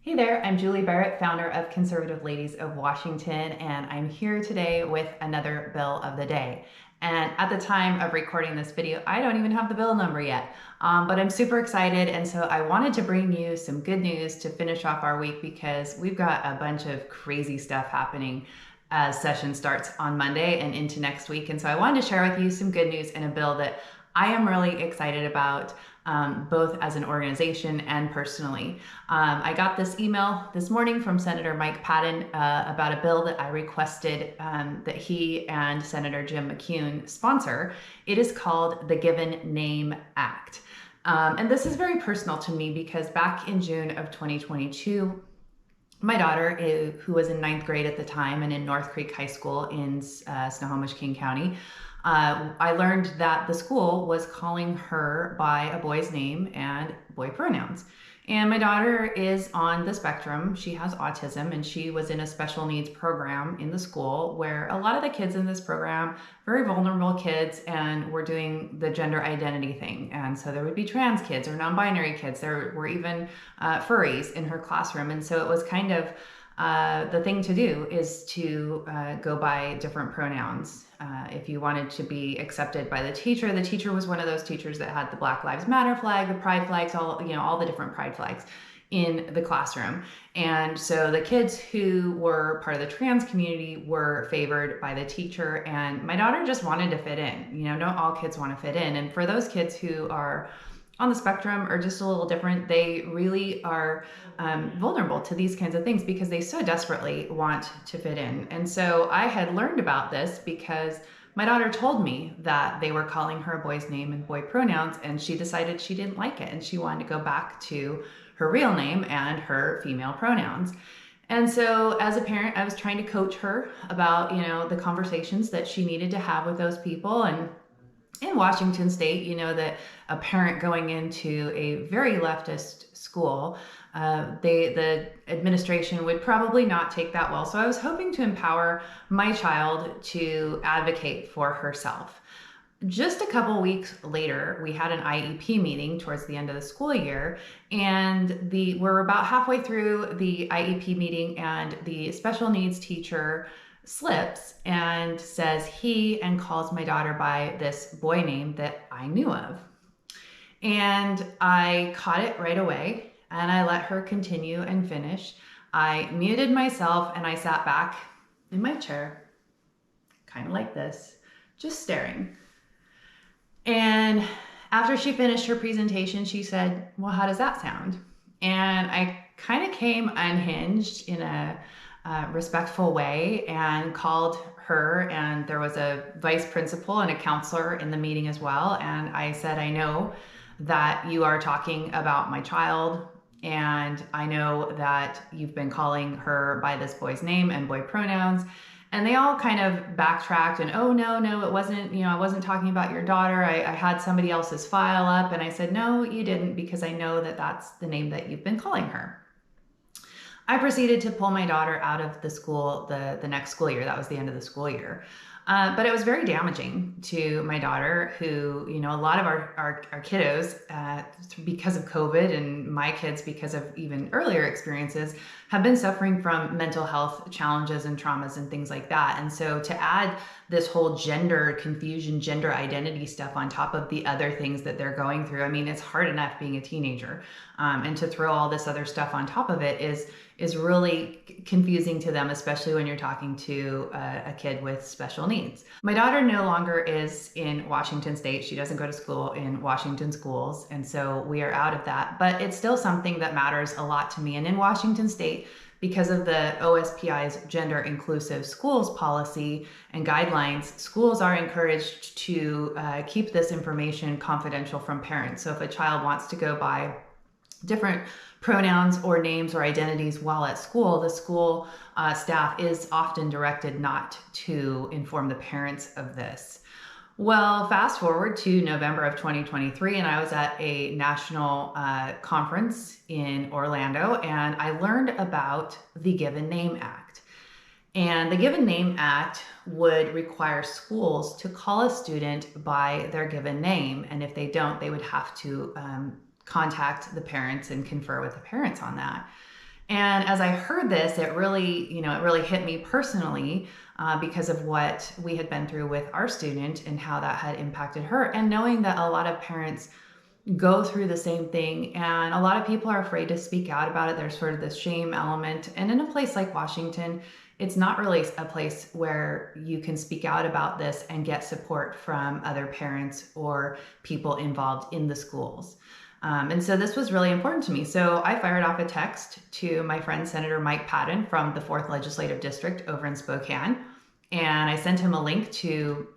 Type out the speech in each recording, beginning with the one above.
Hey there, I'm Julie Barrett, founder of Conservative Ladies of Washington, and I'm here today with another bill of the day. And at the time of recording this video, I don't even have the bill number yet, but I'm super excited, and so I wanted to bring you some good news to finish off our week because we've got a bunch of crazy stuff happening as session starts on Monday and into next week. And so I wanted to share with you some good news and a bill that I am really excited about, both as an organization and personally. I got this email this morning from Senator Mike Padden about a bill that I requested that he and Senator Jim McCune sponsor. It is called the Given Name Act. And this is very personal to me because back in June of 2022, my daughter, who was in 9th grade at the time and in North Creek High School in Snohomish, King County, I learned that the school was calling her by a boy's name and boy pronouns. And my daughter is on the spectrum. She has autism, and she was in a special needs program in the school where a lot of the kids in this program, very vulnerable kids, and were doing the gender identity thing. And so there would be trans kids or non-binary kids. There were even furries in her classroom. And so it was kind of the thing to do is to go by different pronouns. If you wanted to be accepted by the teacher was one of those teachers that had the Black Lives Matter flag, the pride flags, all the different pride flags in the classroom. And so the kids who were part of the trans community were favored by the teacher, and my daughter just wanted to fit in. Not all kids want to fit in. And for those kids who are on the spectrum or just a little different, they really are vulnerable to these kinds of things because they so desperately want to fit in. And so I had learned about this because my daughter told me that they were calling her a boy's name and boy pronouns, and she decided she didn't like it and she wanted to go back to her real name and her female pronouns. And so as a parent, I was trying to coach her about, the conversations that she needed to have with those people. And in Washington State, that a parent going into a very leftist school, the administration would probably not take that well. So I was hoping to empower my child to advocate for herself. Just a couple weeks later, we had an IEP meeting towards the end of the school year, and we're about halfway through the IEP meeting, and the special needs teacher slips and says he and calls my daughter by this boy name that I knew of. And I caught it right away and I let her continue and finish. I muted myself and I sat back in my chair, kind of like this, just staring. And after she finished her presentation, she said, "Well, how does that sound?" And I kind of came unhinged in a respectful way and called her, and there was a vice principal and a counselor in the meeting as well. And I said, "I know that you are talking about my child, and I know that you've been calling her by this boy's name and boy pronouns." And they all kind of backtracked and, "Oh, no, it wasn't, I wasn't talking about your daughter. I had somebody else's file up." And I said, "No, you didn't, because I know that that's the name that you've been calling her." I proceeded to pull my daughter out of the school the next school year. That was the end of the school year. But it was very damaging to my daughter, who, a lot of our kiddos, because of COVID, and my kids, because of even earlier experiences, have been suffering from mental health challenges and traumas and things like that. And so to add this whole gender confusion, gender identity stuff on top of the other things that they're going through, it's hard enough being a teenager. And to throw all this other stuff on top of it is really confusing to them, especially when you're talking to a kid with special needs. My daughter no longer is in Washington State. She doesn't go to school in Washington schools, and so we are out of that. But it's still something that matters a lot to me. And in Washington State, because of the OSPI's gender inclusive schools policy and guidelines, schools are encouraged to keep this information confidential from parents. So if a child wants to go by different pronouns or names or identities while at school, the school staff is often directed not to inform the parents of this. Well, fast forward to November of 2023, and I was at a national conference in Orlando, and I learned about the Given Name Act. And the Given Name Act would require schools to call a student by their given name, and if they don't, they would have to contact the parents and confer with the parents on that. And as I heard this, it really hit me personally because of what we had been through with our student and how that had impacted her. And knowing that a lot of parents go through the same thing, and a lot of people are afraid to speak out about it. There's sort of this shame element. And in a place like Washington, it's not really a place where you can speak out about this and get support from other parents or people involved in the schools. And so this was really important to me. So I fired off a text to my friend, Senator Mike Padden from the 4th Legislative District over in Spokane. And I sent him a link to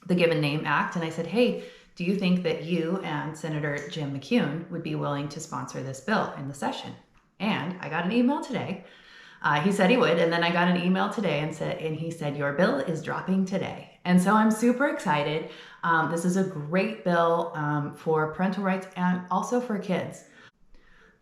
the Given Name Act. And I said, hey, do you think that you and Senator Jim McCune would be willing to sponsor this bill in the session? And I got an email today. He said he would, and then I got an email today and he said, your bill is dropping today. And so I'm super excited. This is a great bill for parental rights and also for kids.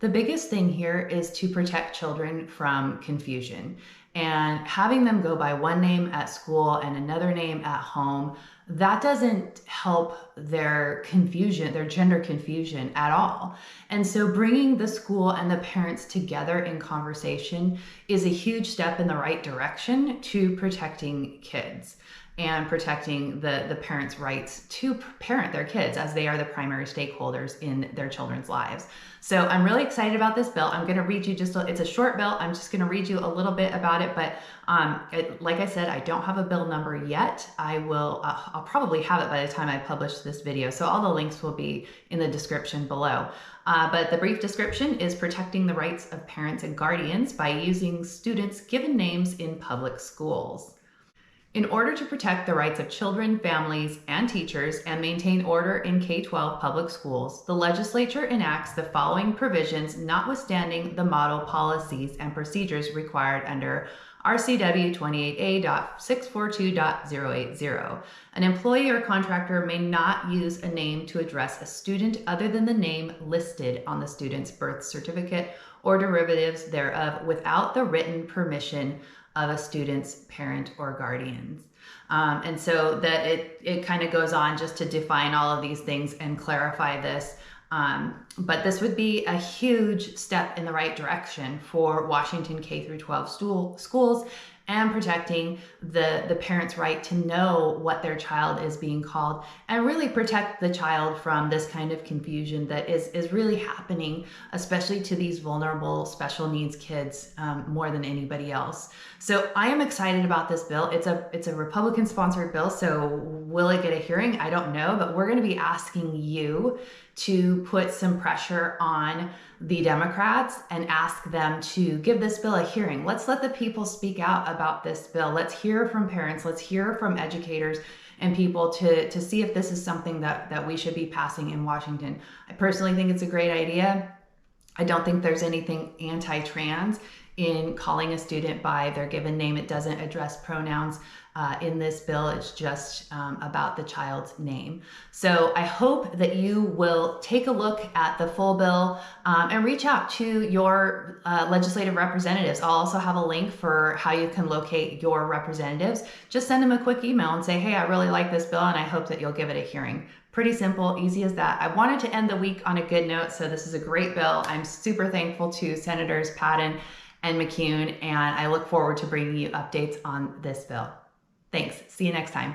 The biggest thing here is to protect children from confusion, and having them go by one name at school and another name at home, that doesn't help their confusion, their gender confusion at all. And so bringing the school and the parents together in conversation is a huge step in the right direction to protecting kids and protecting the parents' rights to parent their kids, as they are the primary stakeholders in their children's lives. So I'm really excited about this bill. I'm going to read you it's a short bill. I'm just going to read you a little bit about it. But like I said, I don't have a bill number yet. I'll probably have it by the time I publish this video. So all the links will be in the description below. But the brief description is protecting the rights of parents and guardians by using students' given names in public schools. In order to protect the rights of children, families, and teachers and maintain order in K-12 public schools, the legislature enacts the following provisions notwithstanding the model policies and procedures required under RCW 28A.642.080. An employee or contractor may not use a name to address a student other than the name listed on the student's birth certificate or derivatives thereof without the written permission of a student's parent or guardians. And so that it kind of goes on just to define all of these things and clarify this. But this would be a huge step in the right direction for Washington K-12 schools and protecting the parent's right to know what their child is being called, and really protect the child from this kind of confusion that is really happening, especially to these vulnerable special needs kids more than anybody else. So I am excited about this bill. It's a Republican sponsored bill, so will it get a hearing? I don't know, but we're going to be asking you to put some pressure on the Democrats and ask them to give this bill a hearing. Let's let the people speak out about this bill. Let's hear from parents. Let's hear from educators and people to see if this is something that we should be passing in Washington. I personally think it's a great idea. I don't think there's anything anti-trans in calling a student by their given name. It doesn't address pronouns in this bill. It's just about the child's name. So I hope that you will take a look at the full bill and reach out to your legislative representatives. I'll also have a link for how you can locate your representatives. Just send them a quick email and say, hey, I really like this bill and I hope that you'll give it a hearing. Pretty simple, easy as that. I wanted to end the week on a good note, so this is a great bill. I'm super thankful to Senators Padden and McCune, and I look forward to bringing you updates on this bill. Thanks. See you next time.